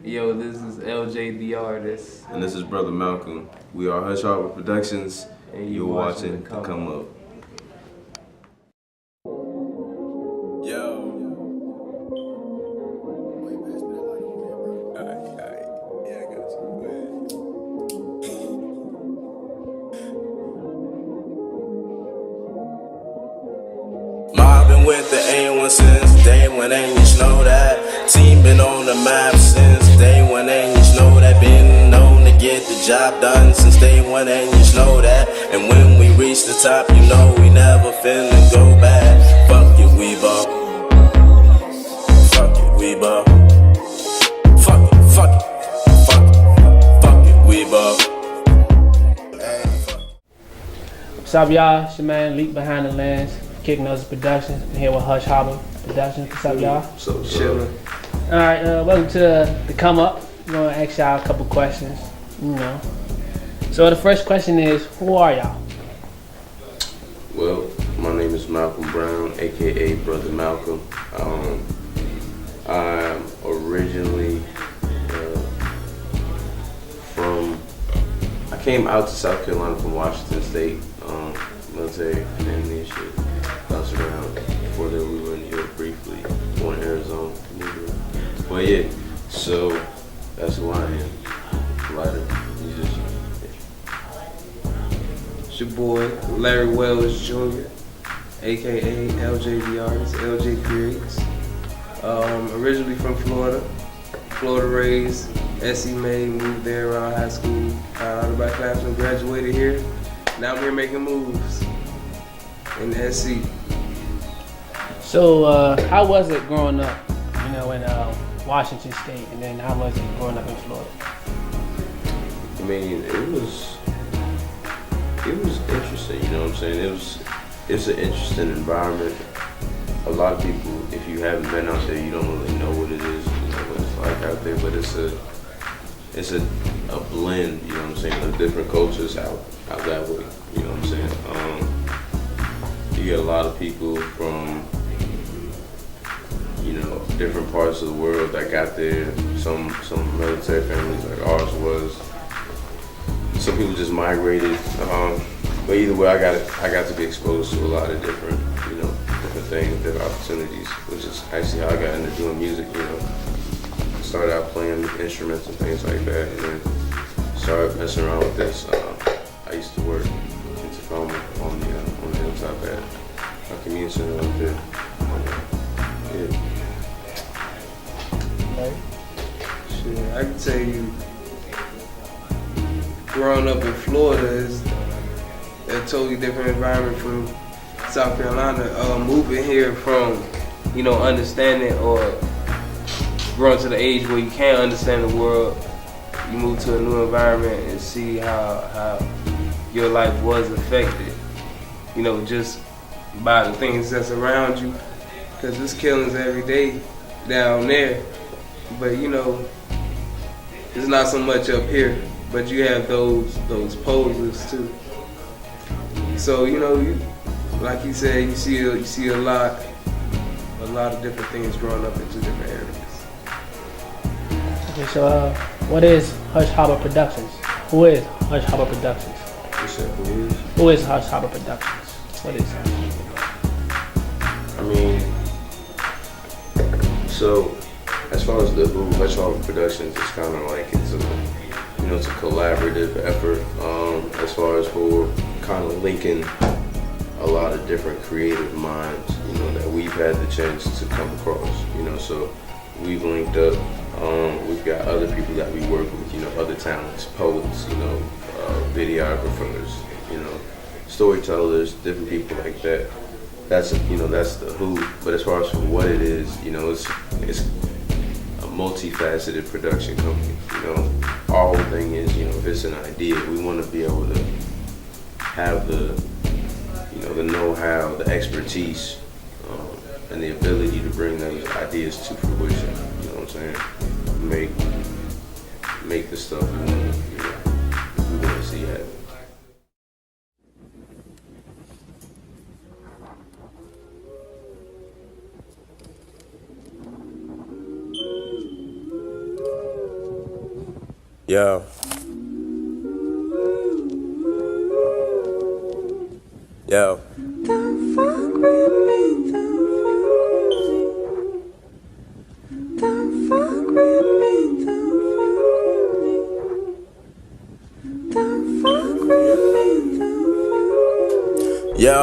Yo, this is LJ the Artist. And this is Brother Malcolm. We are Hush Harbor Productions, and you're watching the Come Up. Mobbing with the A1 since day one, and you know that. Team been on the map since day one, and you know that. Been known to get the job done since day one, and you know that. And when we reach the top, you know we never finna go back. Fuck it, we ball. Fuck it, we ball. Fuck it, fuck it, fuck it, fuck it, we ball. What's up, y'all? It's your man, Leak Behind the Lens, Kicknosis Productions. I'm here with Hush Harbor Productions. What's up, y'all? So chillin'. All right, welcome to the Come Up. I'm gonna ask y'all a couple questions, you know. So the first question is, who are y'all? Well, my name is Malcolm Brown, aka Brother Malcolm. I'm originally I came out to South Carolina from Washington State, military family and shit. Bounced around. Before that, we were in New York briefly, born in Arizona. But yeah, so that's who I am. Writer, musician. It's your boy, Larry Wells Jr., aka LJ the Artist, LJayCreates. Originally from Florida. Florida raised, SE made, moved there around high school. Got out of my class and graduated here. Now I'm here making moves in SE. So how was it growing up, you know, in Washington State, and then how was it growing up in Florida? I mean, it was interesting, you know what I'm saying? It's an interesting environment. A lot of people, if you haven't been out there, you don't really know what it is, you know, what it's like out there, but it's a blend, you know what I'm saying, of different cultures out that way, you know what I'm saying? You get a lot of people from, you know, different parts of the world that got there. Some military families like ours was. Some people just migrated. But either way, I got to be exposed to a lot of different, you know, different things, different opportunities, which is actually how I got into doing music, you know. Started out playing instruments and things like that, and then started messing around with this. I used to work in Tacoma on the hilltop at a community center up there. Yeah. Right. Shit, I can tell you, growing up in Florida is a totally different environment from South Carolina. Moving here from, you know, understanding or growing to the age where you can't understand the world, you move to a new environment and see how your life was affected, you know, just by the things that's around you. Because there's killings every day down there, but you know, it's not so much up here. But you have those posers too. So you know, like you said, you see a lot of different things growing up in two different areas. Okay, so what is Hush Harbor Productions? Who is Hush Harbor Productions? You said who is? Who is Hush Harbor Productions? What is that? I mean, so as far as the who, Hush Harbor Productions, it's kind of like it's a collaborative effort. As far as for kind of linking a lot of different creative minds, you know, that we've had the chance to come across, you know. So we've linked up. We've got other people that we work with, you know, other talents, poets, you know, videographers, you know, storytellers, different people like that. That's the who. But as far as for what it is, you know, it's a multifaceted production company. You know, our whole thing is, you know, if it's an idea, we want to be able to have the know-how, the expertise, and the ability to bring those ideas to fruition. You know what I'm saying? Make the stuff we want to see happen. Yeah. Yo. Don't fuck with me, don't fuck with me, don't fuck with me, don't fuck. Yo,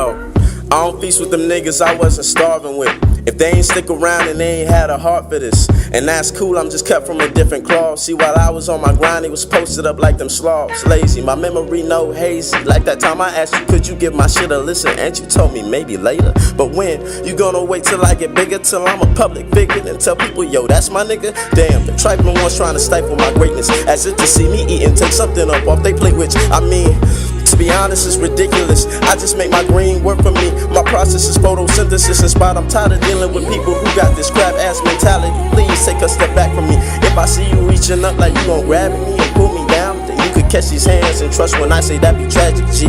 I don't feast with them niggas I wasn't starving with. If they ain't stick around and they ain't had a heart for this, and that's cool, I'm just cut from a different cloth. See, while I was on my grind, they was posted up like them slobs. Lazy, my memory no hazy. Like that time I asked you, could you give my shit a listen? And you told me maybe later. But when? You gonna wait till I get bigger, till I'm a public figure, and tell people, yo, that's my nigga? Damn, the trifling ones trying to stifle my greatness, as if to see me eating, take something up off they plate, which, I mean, to be honest, it's ridiculous. I just make my green work for me. My process is photosynthesis, and spot I'm tired of dealing with people who got this crap ass mentality. Please take a step back from me. If I see you reaching up like you gon' grab me and pull me down, then you could catch these hands and trust when I say that be tragic, G.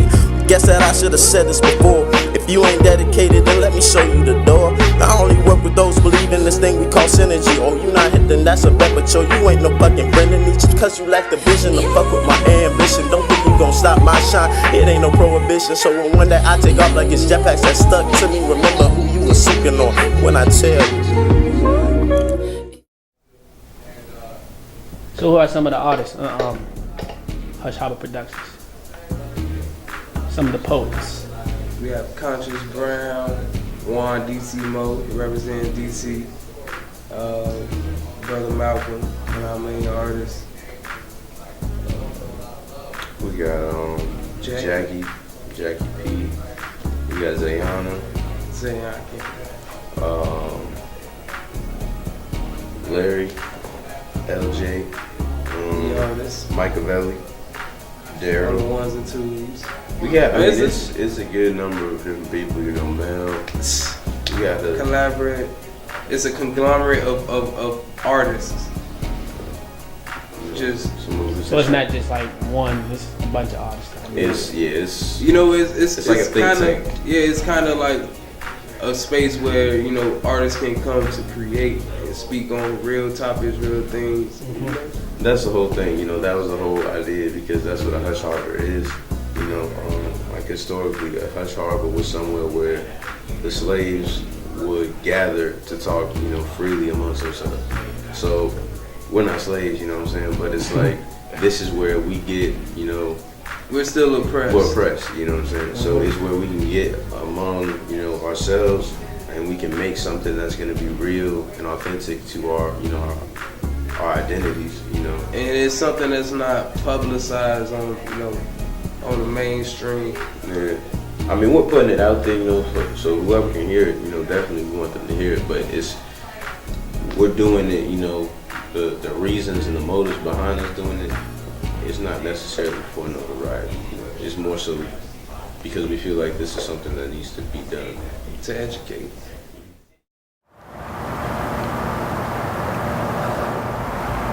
Guess that I should've said this before. If you ain't dedicated, then let me show you the door. I only work with those believe in this thing we call synergy. Oh, you not hit, then that's a bet, but yo, you ain't no fucking friend of me. Just cause you lack the vision to fuck with my ambition, don't think you gon' stop my shine. It ain't no prohibition, so when one day I take off like it's jetpacks that stuck to me, remember who you was sucking on when I tell you. So who are some of the artists? Hush Hopper Productions. Some of the poets. We have Conscious Brown, Juan DC Mo, representing DC. Brother Malcolm, one of our main artists. We got Jackie P. We got Zayana. Larry, LJ, Machiavelli, Daryl. The ones and twos. We got, it's a good number of different people, you know, Mel. We got to collaborate. It's a conglomerate of artists. Just so it's not just like one, it's a bunch of artists. It's you know, it's like a think tank. It's kind of like a space where, you know, artists can come to create and speak on real topics, real things. Mm-hmm. That's the whole thing, you know. That was the whole idea, because that's what a hush harbor is. You know, like historically, a hush harbor was somewhere where the slaves would gather to talk, you know, freely amongst themselves. So we're not slaves, you know what I'm saying? But it's like, this is where we get, you know, we're still oppressed. We're oppressed, you know what I'm saying? So it's where we can get among, you know, ourselves, and we can make something that's gonna be real and authentic to our, you know, our identities, you know. And it's something that's not publicized on, you know, on the mainstream. Yeah. I mean, we're putting it out there, you know, so whoever can hear it, you know, definitely we want them to hear it. But we're doing it, you know, the reasons and the motives behind us doing it, it's not necessarily for notoriety. You know, it's more so because we feel like this is something that needs to be done. To educate.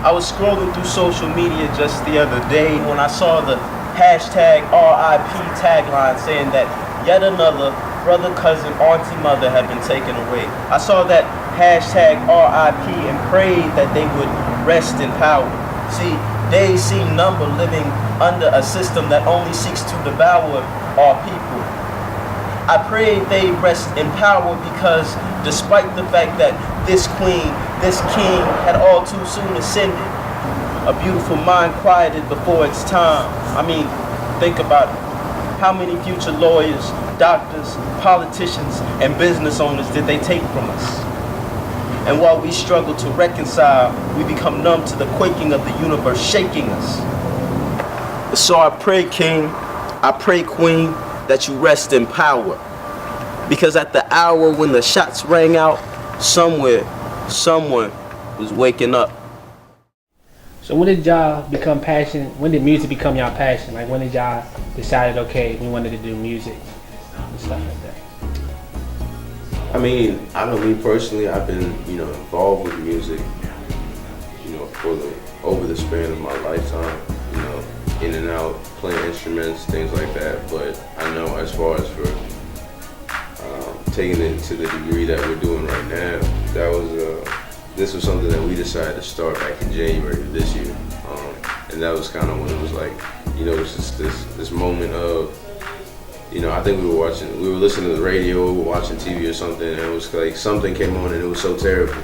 I was scrolling through social media just the other day when I saw the hashtag RIP tagline saying that yet another brother, cousin, auntie, mother had been taken away. I saw that hashtag RIP and prayed that they would rest in power. See, days seem numbered living under a system that only seeks to devour our people. I prayed they rest in power because despite the fact that this queen, this king had all too soon ascended, a beautiful mind quieted before its time. I mean, think about it. How many future lawyers, doctors, politicians, and business owners did they take from us? And while we struggle to reconcile, we become numb to the quaking of the universe shaking us. So I pray, King, I pray, Queen, that you rest in power. Because at the hour when the shots rang out, somewhere, someone was waking up. So when did y'all become passionate? When did music become y'all passion? Like when did y'all decided, okay, we wanted to do music and stuff like that? I mean, I know me personally, I've been, you know, involved with music, you know, over the span of my lifetime, you know, in and out, playing instruments, things like that. But I know as far as for taking it to the degree that we're doing right now, that was this was something that we decided to start back in January of this year, and And that was kind of when it was like, you know, it's just this moment of, you know, I think we were listening to the radio, we were watching TV or something, and it was like something came on and it was so terrible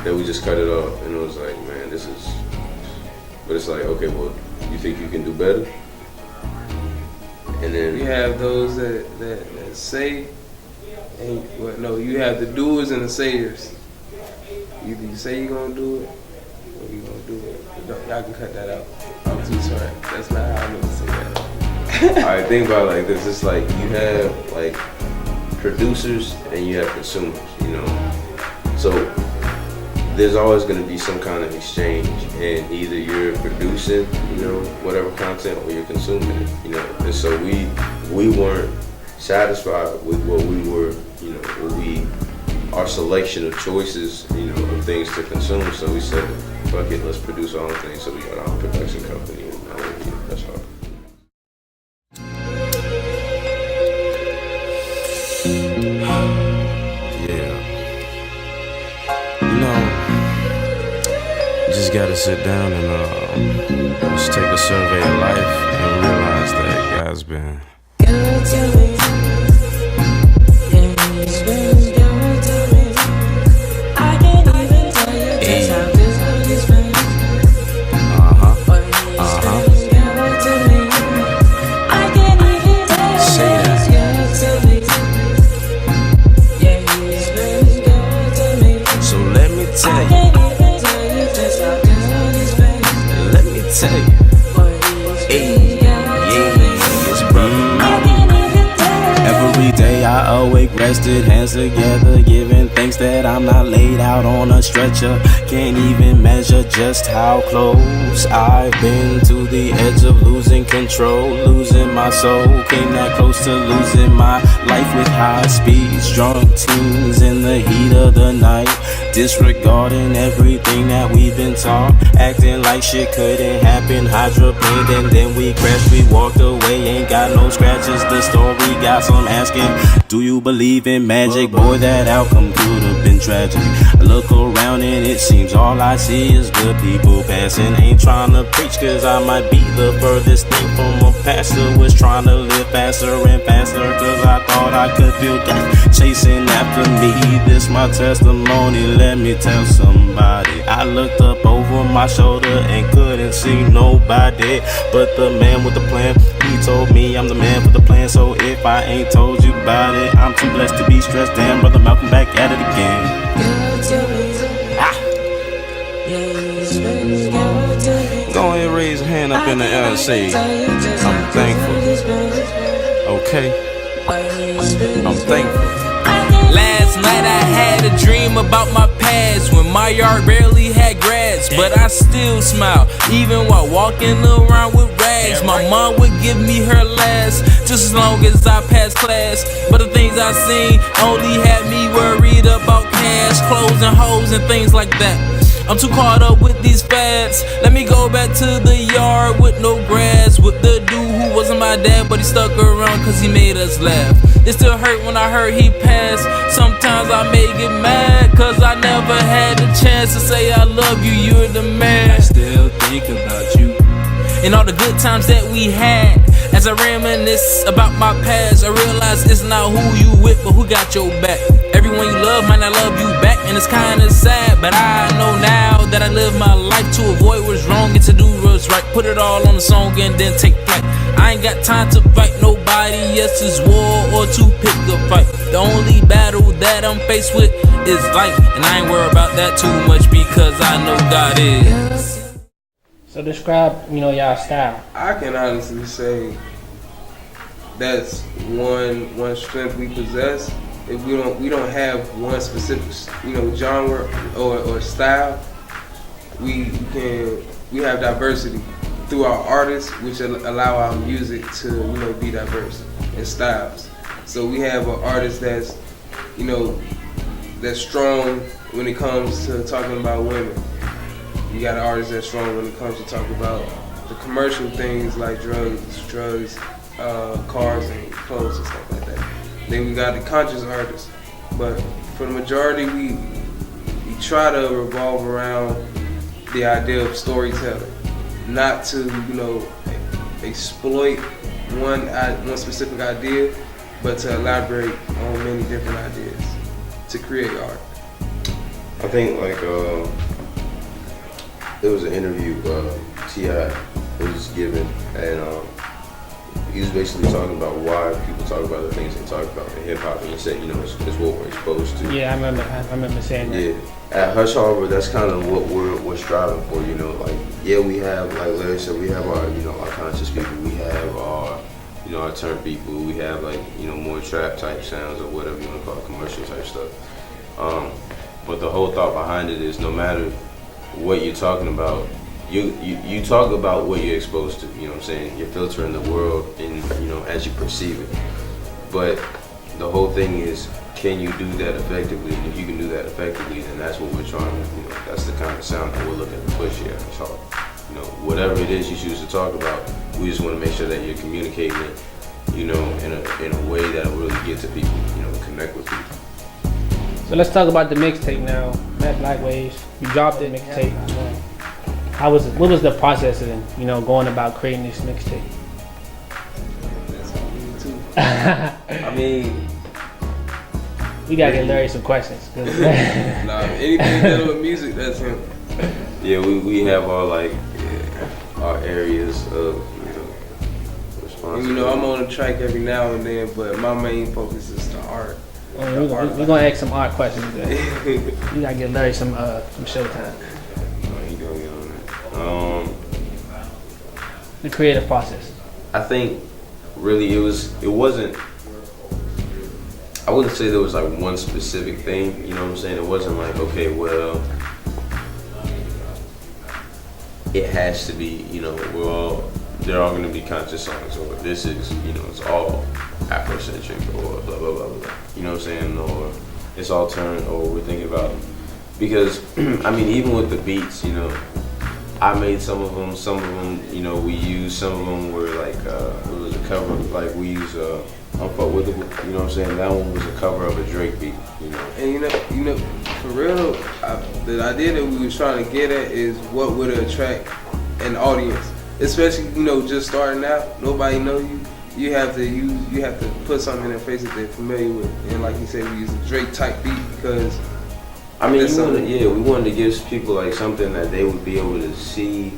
that we just cut it off. And it was like, man, this is, but it's like, okay, well, you think you can do better? And then you have those that say, and well, no, you have the doers and the sayers. Either you say you're gonna do it, or you're gonna do it. Y'all can cut that out. I'm too sorry. That's not how I'm gonna say that. I think about it like this. It's like you have like producers and you have consumers, you know. So there's always going to be some kind of exchange, and either you're producing, you know, whatever content, or you're consuming it, you know. And so we weren't satisfied with what we were, you know, our selection of choices, you know, of things to consume. So we said, fuck it, let's produce our own thing. So we got our own production company, and now that's all. Yeah. You know, you just gotta sit down and just take a survey of life and realize that God's been good to me. Yeah, he's been good to me. I can't even tell you just how good he's been. But he's been good to me. I can't even tell you he's good to me. Yeah, he's been good to me. So let me tell I you, can't even tell you just how good he's been. let me tell you. But he's been good to me. It's Brotha. Every day I awake rested, hands together, giving thanks that I'm not laid out on a stretcher. Can't even measure just how close I've been to the edge of losing control, losing my soul. Came that close to losing my life with high speeds, drunk teens in the heat of the night, disregarding everything that we've been taught, acting like shit couldn't happen, hydroplaned, and then we crashed, we walked away, ain't got no scratches, the story got some asking, do you believe in magic? Boy, that outcome could have been tragic. I look around and it seems all I see is good people passing. Ain't trying to preach cause I might be the furthest thing from a pastor. Was trying to live faster and faster cause I thought I could feel death chasing after me. This my testimony, let me tell somebody. I looked up over my shoulder and couldn't see nobody but the man with the plan. He told me I'm the man for the plan, so if I ain't told you about it, I'm too blessed to be stressed. Damn, Brother Malcolm back at it again. Good to me. Yeah, he's been good to me. Go ahead, raise a hand up in the air and say, I'm thankful. Okay, I'm thankful. Last night I had a dream about my past when my yard barely had grass, but I still smile even while walking around with rags. My mom would give me her last just as long as I passed class, but the things I seen only had me worried about cash, clothes and hoes and things like that. I'm too caught up with these fads. Let me go back to the yard with no grass, with the dude who wasn't my dad, but he stuck around cause he made us laugh. It still hurt when I heard he passed. Sometimes I may get mad cause I never had a chance to say I love you, you're the man. I still think about you and all the good times that we had. As I reminisce about my past, I realize it's not who you with, but who got your back. Everyone you love might not love you back, and it's kinda sad, but I know now that I live my life to avoid what's wrong and to do what's right. Put it all on a song and then take flight. I ain't got time to fight nobody else's war or to pick a fight. The only battle that I'm faced with is life, and I ain't worried about that too much because I know God is. So describe, y'all style. I can honestly say that's one strength we possess. If we don't have one specific genre or style, we have diversity through our artists, which allow our music to be diverse in styles. So we have an artist that's that's strong when it comes to talking about women. You got an artist that's strong when it comes to talking about the commercial things like drugs, cars and clothes and stuff like that. Then we got the conscious artists. But for the majority, we try to revolve around the idea of storytelling. not to, you know, exploit one specific idea, but to elaborate on many different ideas to create art. I think like there was an interview T.I. was given, and he was basically talking about why people talk about the things they talk about in hip hop, and he said, you know, it's what we're exposed to. Yeah, I remember saying that. Yeah, at Hush Harbor, that's kind of what we're striving for. You know, like we have, like Larry said, we have our, you know, our conscious people, we have our, you know, our turn people, we have like, you know, more trap type sounds or whatever you want to call it, commercial type stuff. But the whole thought behind it is, no matter what you're talking about, you talk about what you're exposed to. You know what I'm saying? You're filtering the world, in, you know, as you perceive it. But the whole thing is, can you do that effectively? And if you can do that effectively, then that's what we're trying to. You know, that's the kind of sound that we're looking to push here. So, you know, whatever it is you choose to talk about, we just want to make sure that you're communicating it, you know, in a way that will really get to people. You know, connect with people. So let's talk about the mixtape now. Matt Black Waves, you dropped the mixtape. What was the process of, you know, going about creating this mixtape? I mean, we gotta get Larry some questions. nah, anything dealing with music, that's him. Yeah, we have our like our areas of, you know, responsibility. You know, I'm on a track every now and then, but my main focus is the art. We're gonna ask some art questions. We gotta get Larry some showtime. The creative process. I think really it wasn't, I wouldn't say there was like one specific thing, you know what I'm saying? It wasn't like, okay, well, it has to be, you know, they're all gonna be conscious songs, or this is, you know, it's all Afrocentric, or blah, blah, blah, blah. You know what I'm saying? Or it's all turned, or we're thinking about, because, I mean, even with the beats, you know, I made some of them, you know, we used, some of them were like, it was a cover, like we used, Unfuck With It, you know what I'm saying? That one was a cover of a Drake beat, you know. And you know, for real, the idea that we were trying to get at is what would attract an audience, especially, you know, just starting out, nobody know you. You have to put something in their face that they're familiar with, and like you said, we use a Drake type beat because. I mean, we wanted to give people like something that they would be able to see,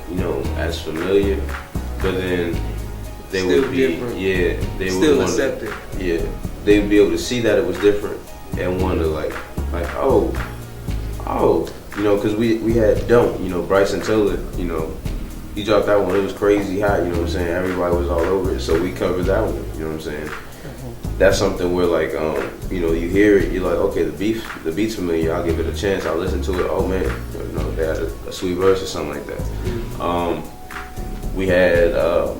you know, as familiar, but then they still would be different. Yeah, they still would accept it. Yeah, they would be able to see that it was different and wonder like oh, you know, because we had Don't, you know, Bryson Tiller, you know, he dropped that one, it was crazy hot, you know what I'm saying? Everybody was all over it, so we covered that one, you know what I'm saying? That's something where like, you know, you hear it, you're like, okay, the beat's familiar, I'll give it a chance, I'll listen to it, oh man, you know, they had a sweet verse or something like that. We had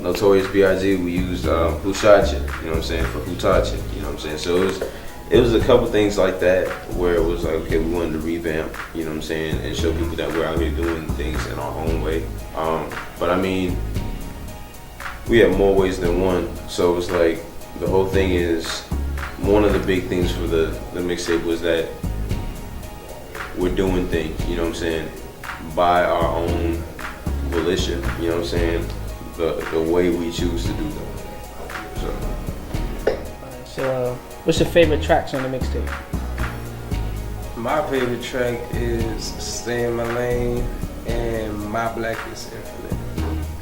Notorious B.I.G., we used Who Shot You, you know what I'm saying, for Who Taught You, you know what I'm saying? So it was a couple things like that where it was like, okay, we wanted to revamp, you know what I'm saying, and show people that we're out here doing things in our own way. But I mean, we have more ways than one, so it's like, the whole thing is, one of the big things for the mixtape was that we're doing things, you know what I'm saying, by our own volition, you know what I'm saying, the way we choose to do them. So what's your favorite tracks on the mixtape? My favorite track is Stay in My Lane and My Black is Infinite.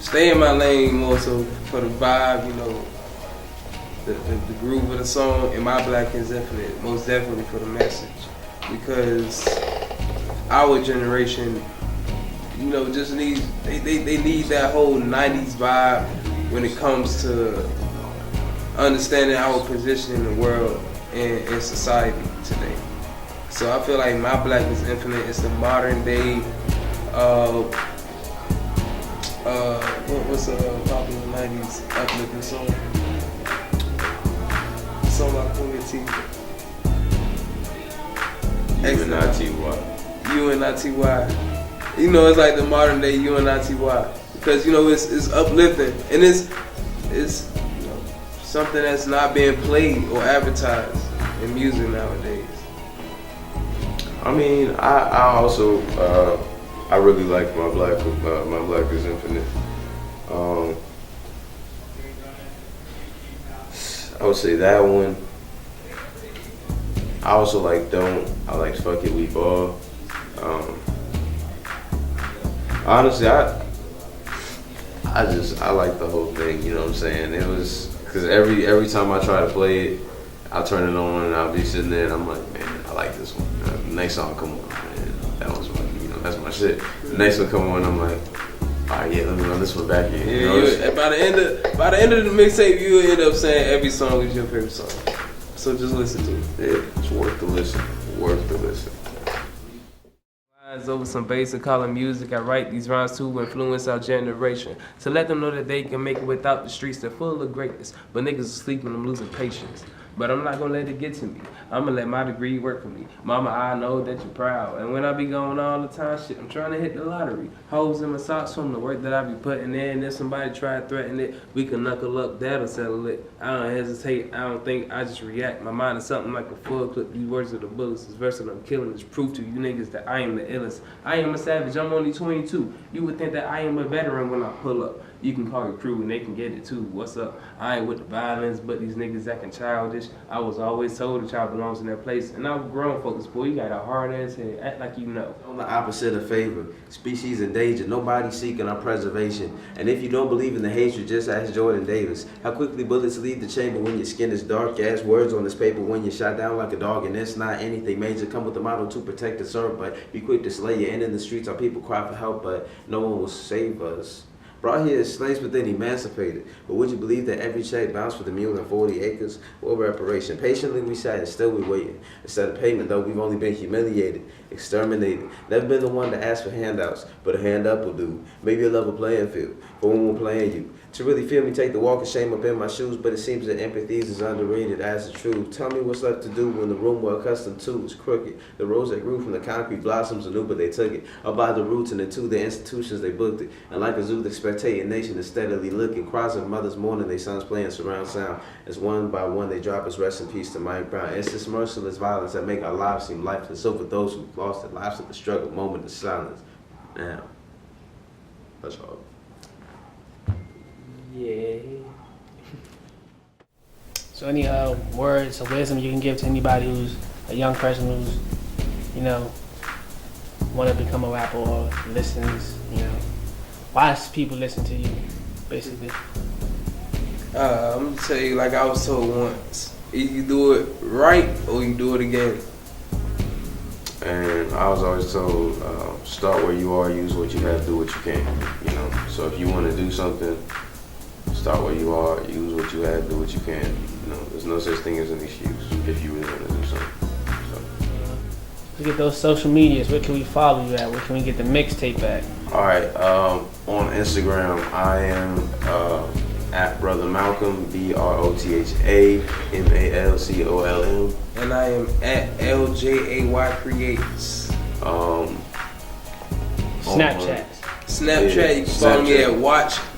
Stay in My Lane more so for the vibe, you know, the groove of the song, and My Black is Infinite, most definitely for the message. Because our generation, you know, just needs, they need that whole 90s vibe when it comes to understanding our position in the world and in society today. So I feel like My Black is Infinite is the modern day, what's a popular 90s uplifting song? Song like T. UNITY. You know, it's like the modern day UNITY because, you know, it's uplifting and it's you know, something that's not being played or advertised in music nowadays. I mean, I also I really like my Black is Infinite. I would say that one. I also like Don't. I like Fuck It, We Ball. Honestly, I like the whole thing. You know what I'm saying? It was because every time I try to play it, I turn it on and I'll be sitting there and I'm like, man, I like this one. The next song come on, man, that was my, that's my shit. The next one come on, I'm like, all right, yeah, let me run this one back here. Yeah, by the end of the mixtape, you will end up saying every song is your favorite song. So just listen to it. Yeah, it's worth the listen. Worth the listen. Lines over some basic color music. I write these rhymes to influence our generation. To let them know that they can make it without the streets. They're full of greatness. But niggas are sleeping, I'm losing patience. But I'm not gonna let it get to me. I'm gonna let my degree work for me. Mama, I know that you're proud. And when I be going all the time, shit, I'm trying to hit the lottery. Holes in my socks from the work that I be putting in. If somebody try to threaten it, we can knuckle up, that'll settle it. I don't hesitate, I don't think, I just react. My mind is something like a full clip. These words are the bullets. This verse that I'm killing is proof to you niggas that I am the illest. I am a savage, I'm only 22. You would think that I am a veteran when I pull up. You can call your crew and they can get it too. What's up? I ain't with the violence, but these niggas acting childish. I was always told a child belongs in their place. And I'm grown folks, boy, you got a hard ass head. Act like you know. On the opposite of favor, species in danger, nobody seeking our preservation. And if you don't believe in the hatred, just ask Jordan Davis. How quickly bullets leave the chamber when your skin is dark. Ask words on this paper when you're shot down like a dog. And it's not anything major. Come with the motto to protect and serve, but be quick to slay you. And in the streets, our people cry for help, but no one will save us. Brought here as slaves, but then emancipated. But would you believe that every check bounced with a mule and 40 acres? What reparation? Patiently we sat and still we waiting. Instead of payment, though, we've only been humiliated, exterminated. Never been the one to ask for handouts, but a hand up will do. Maybe a level playing field for when we're playing you. To really feel me, take the walk of shame up in my shoes, but it seems that empathy is underrated as the truth. Tell me what's left to do when the room we're accustomed to is crooked. The rose that grew from the concrete blossoms anew, but they took it. Up by the roots and into the institutions they booked it. And like a zoo, the spectating nation is steadily looking. Cries of mothers mourning their sons playing surround sound. As one by one they drop us, rest in peace to Mike Brown. It's this merciless violence that make our lives seem lifeless. So for those who lost their lives in the struggle, moment of silence. Now, that's all. Yeah. So any words of wisdom you can give to anybody who's a young person who's, want to become a rapper or listens, why does people listen to you, basically? I'm gonna tell you like I was told once. Either you do it right or you do it again. And I was always told, start where you are, use what you have, do what you can. So if you want to do something, start where you are, use what you have, do what you can. There's no such thing as an excuse if you really want to do something. Let's get those social medias. Where can we follow you at? Where can we get the mixtape at? All right, on Instagram, I am at Brotha Malcolm, BROTHAMALCOLM. And I am at LJayCreates. Snapchat. Snapchat, you can follow me at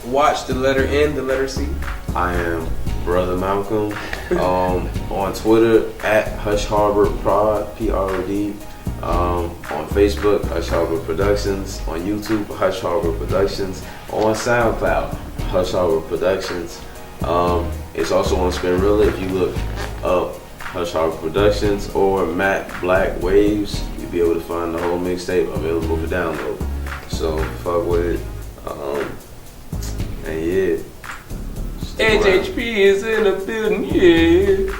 watch the letter N, the letter C. I am Brotha Malcolm. On Twitter at Hush Harbor Prod, PROD. On Facebook, Hush Harbor Productions. On YouTube, Hush Harbor Productions. On SoundCloud, Hush Harbor Productions. It's also on Spinrilla. If you look up Hush Harbor Productions or Matt Black Waves, you'll be able to find the whole mixtape available for download. So fuck with it. And yeah. LJayCreates is in the building, yeah.